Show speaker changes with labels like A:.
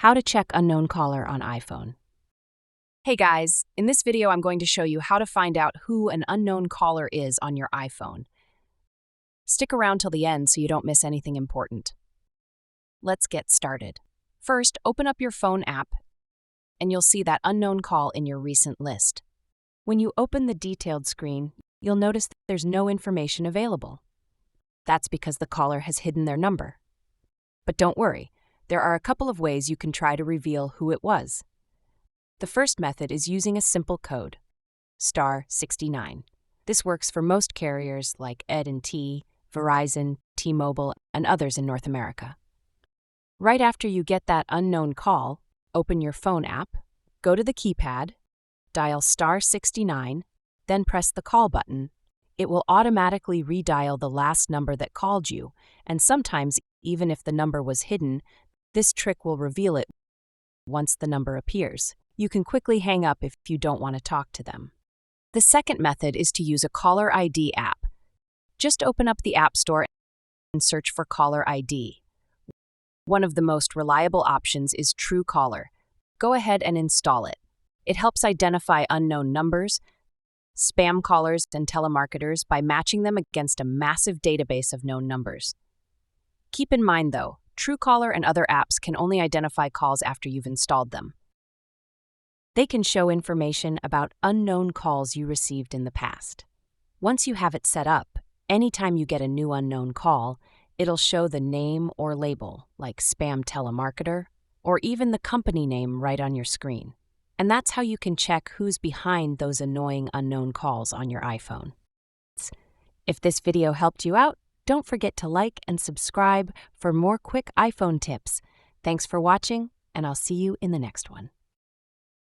A: How to check unknown caller on iPhone. Hey guys, in this video I'm going to show you how to find out who an unknown caller is on your iPhone. Stick around till the end so you don't miss anything important. Let's get started. First, open up your phone app and you'll see that unknown call in your recent list. When you open the detailed screen, you'll notice that there's no information available. That's because the caller has hidden their number. But don't worry. There are a couple of ways you can try to reveal who it was. The first method is using a simple code, *69. This works for most carriers like AT&T, Verizon, T-Mobile, and others in North America. Right after you get that unknown call, open your phone app, go to the keypad, dial *69, then press the call button. It will automatically redial the last number that called you, and sometimes, even if the number was hidden, this trick will reveal it once the number appears. You can quickly hang up if you don't want to talk to them. The second method is to use a caller ID app. Just open up the App Store and search for caller ID. One of the most reliable options is Truecaller. Go ahead and install it. It helps identify unknown numbers, spam callers, and telemarketers by matching them against a massive database of known numbers. Keep in mind, though, Truecaller and other apps can only identify calls after you've installed them. They can show information about unknown calls you received in the past. Once you have it set up, anytime you get a new unknown call, it'll show the name or label, like spam telemarketer, or even the company name right on your screen. And that's how you can check who's behind those annoying unknown calls on your iPhone. If this video helped you out, don't forget to like and subscribe for more quick iPhone tips. Thanks for watching, and I'll see you in the next one.